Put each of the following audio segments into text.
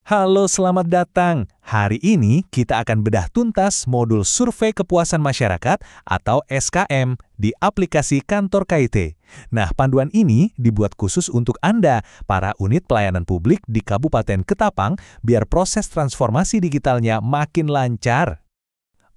Halo, selamat datang. Hari ini kita akan bedah tuntas modul Survei Kepuasan Masyarakat atau SKM di aplikasi Kantor KIT. Nah, panduan ini dibuat khusus untuk Anda, para unit pelayanan publik di Kabupaten Ketapang, biar proses transformasi digitalnya makin lancar.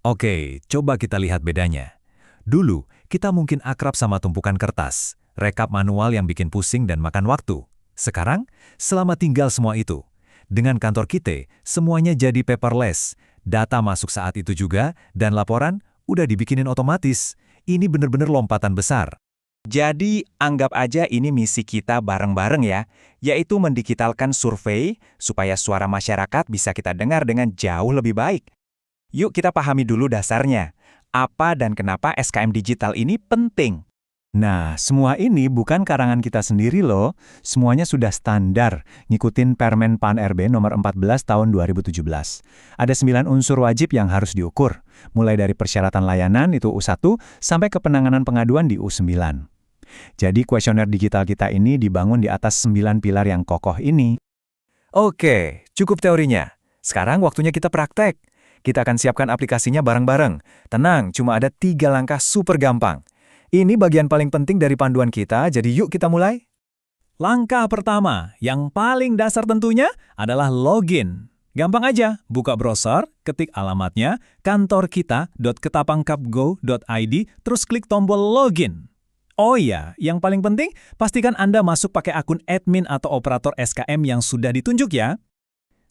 Oke, coba kita lihat bedanya. Dulu, kita mungkin akrab sama tumpukan kertas, rekap manual yang bikin pusing dan makan waktu. Sekarang, selama tinggal semua itu. Dengan kantor kita, semuanya jadi paperless. Data masuk saat itu juga, dan laporan udah dibikinin otomatis. Ini bener-bener lompatan besar. Jadi, anggap aja ini misi kita bareng-bareng ya, yaitu mendigitalkan survei supaya suara masyarakat bisa kita dengar dengan jauh lebih baik. Yuk kita pahami dulu dasarnya. Apa dan kenapa SKM digital ini penting? Nah, semua ini bukan karangan kita sendiri loh. Semuanya sudah standar, ngikutin Permen Pan-RB nomor 14 tahun 2017. Ada 9 unsur wajib yang harus diukur, mulai dari persyaratan layanan itu U1 sampai ke penanganan pengaduan di U9. Jadi kuesioner digital kita ini dibangun di atas 9 pilar yang kokoh ini. Oke, cukup teorinya. Sekarang waktunya kita praktek. Kita akan siapkan aplikasinya bareng-bareng. Tenang, cuma ada 3 langkah super gampang. Ini bagian paling penting dari panduan kita, jadi yuk kita mulai. Langkah pertama, yang paling dasar tentunya, adalah login. Gampang aja, buka browser, ketik alamatnya, kantorkita.ketapangkapgo.id, terus klik tombol login. Oh iya, yang paling penting, pastikan Anda masuk pakai akun admin atau operator SKM yang sudah ditunjuk ya.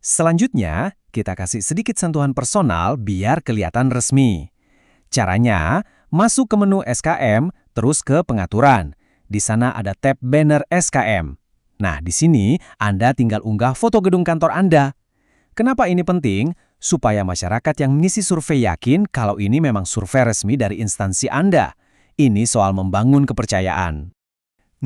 Selanjutnya, kita kasih sedikit sentuhan personal biar kelihatan resmi. Caranya, masuk ke menu SKM, terus ke pengaturan. Di sana ada tab banner SKM. Nah, di sini Anda tinggal unggah foto gedung kantor Anda. Kenapa ini penting? Supaya masyarakat yang mengisi survei yakin kalau ini memang survei resmi dari instansi Anda. Ini soal membangun kepercayaan.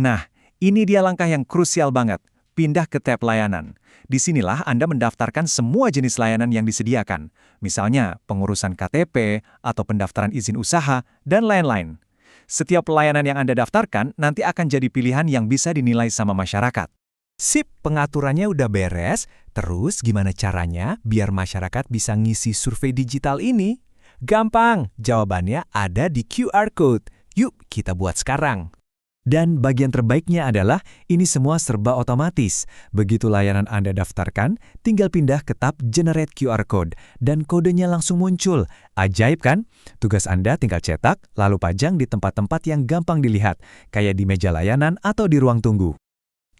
Nah, ini dia langkah yang krusial banget. Pindah ke tab layanan. Disinilah Anda mendaftarkan semua jenis layanan yang disediakan. Misalnya, pengurusan KTP, atau pendaftaran izin usaha, dan lain-lain. Setiap pelayanan yang Anda daftarkan nanti akan jadi pilihan yang bisa dinilai sama masyarakat. Sip, pengaturannya udah beres. Terus gimana caranya biar masyarakat bisa ngisi survei digital ini? Gampang, jawabannya ada di QR Code. Yuk, kita buat sekarang. Dan bagian terbaiknya adalah ini semua serba otomatis. Begitu layanan Anda daftarkan, tinggal pindah ke tab Generate QR Code dan kodenya langsung muncul. Ajaib kan? Tugas Anda tinggal cetak, lalu pajang di tempat-tempat yang gampang dilihat, kayak di meja layanan atau di ruang tunggu.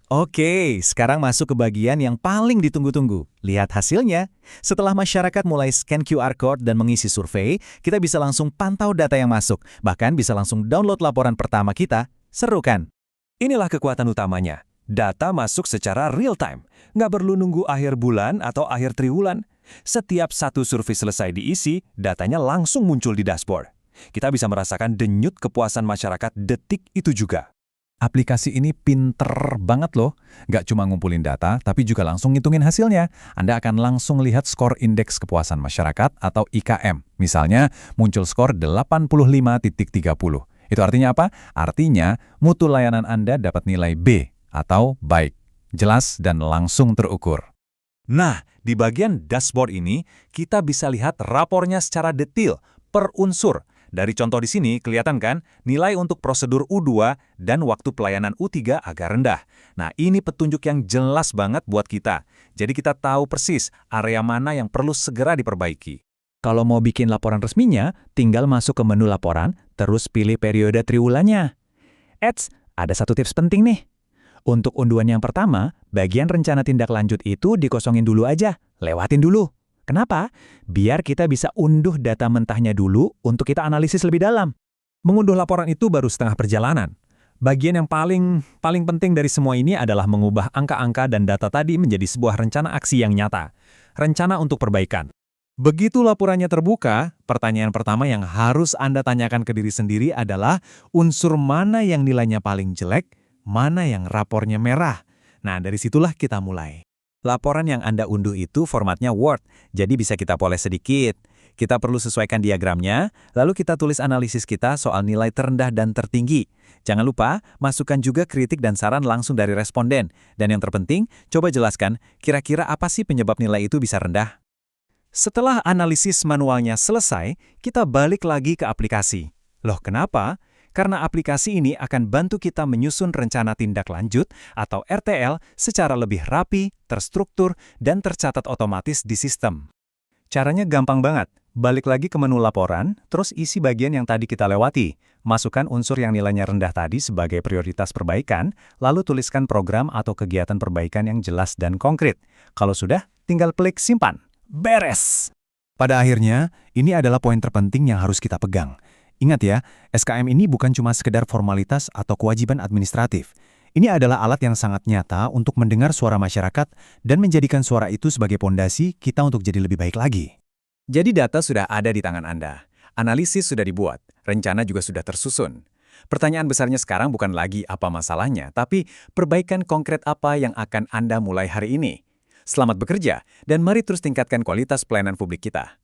Oke, sekarang masuk ke bagian yang paling ditunggu-tunggu. Lihat hasilnya. Setelah masyarakat mulai scan QR Code dan mengisi survei, kita bisa langsung pantau data yang masuk. Bahkan bisa langsung download laporan pertama kita. Seru kan? Inilah kekuatan utamanya. Data masuk secara real-time. Nggak perlu nunggu akhir bulan atau akhir triwulan. Setiap satu survei selesai diisi, datanya langsung muncul di dashboard. Kita bisa merasakan denyut kepuasan masyarakat detik itu juga. Aplikasi ini pinter banget loh. Nggak cuma ngumpulin data, tapi juga langsung ngitungin hasilnya. Anda akan langsung lihat skor indeks kepuasan masyarakat atau IKM. Misalnya, muncul skor 85.30. Itu artinya apa? Artinya, mutu layanan Anda dapat nilai B atau baik. Jelas dan langsung terukur. Nah, di bagian dashboard ini, kita bisa lihat rapornya secara detail, per unsur. Dari contoh di sini, kelihatan kan, nilai untuk prosedur U2 dan waktu pelayanan U3 agak rendah. Nah, ini petunjuk yang jelas banget buat kita. Jadi kita tahu persis area mana yang perlu segera diperbaiki. Kalau mau bikin laporan resminya, tinggal masuk ke menu laporan, terus pilih periode triwulannya. Eits, ada satu tips penting nih. Untuk unduhan yang pertama, bagian rencana tindak lanjut itu dikosongin dulu aja, lewatin dulu. Kenapa? Biar kita bisa unduh data mentahnya dulu untuk kita analisis lebih dalam. Mengunduh laporan itu baru setengah perjalanan. Bagian yang paling penting dari semua ini adalah mengubah angka-angka dan data tadi menjadi sebuah rencana aksi yang nyata. Rencana untuk perbaikan. Begitu laporannya terbuka, pertanyaan pertama yang harus Anda tanyakan ke diri sendiri adalah unsur mana yang nilainya paling jelek, mana yang rapornya merah. Nah, dari situlah kita mulai. Laporan yang Anda unduh itu formatnya Word, jadi bisa kita poles sedikit. Kita perlu sesuaikan diagramnya, lalu kita tulis analisis kita soal nilai terendah dan tertinggi. Jangan lupa, masukkan juga kritik dan saran langsung dari responden. Dan yang terpenting, coba jelaskan kira-kira apa sih penyebab nilai itu bisa rendah. Setelah analisis manualnya selesai, kita balik lagi ke aplikasi. Loh kenapa? Karena aplikasi ini akan bantu kita menyusun rencana tindak lanjut atau RTL secara lebih rapi, terstruktur, dan tercatat otomatis di sistem. Caranya gampang banget. Balik lagi ke menu laporan, terus isi bagian yang tadi kita lewati. Masukkan unsur yang nilainya rendah tadi sebagai prioritas perbaikan, lalu tuliskan program atau kegiatan perbaikan yang jelas dan konkret. Kalau sudah, tinggal klik simpan. Beres! Pada akhirnya, ini adalah poin terpenting yang harus kita pegang. Ingat ya, SKM ini bukan cuma sekedar formalitas atau kewajiban administratif. Ini adalah alat yang sangat nyata untuk mendengar suara masyarakat dan menjadikan suara itu sebagai pondasi kita untuk jadi lebih baik lagi. Jadi data sudah ada di tangan Anda, analisis sudah dibuat, rencana juga sudah tersusun. Pertanyaan besarnya sekarang bukan lagi apa masalahnya, tapi perbaikan konkret apa yang akan Anda mulai hari ini. Selamat bekerja, dan mari terus tingkatkan kualitas pelayanan publik kita.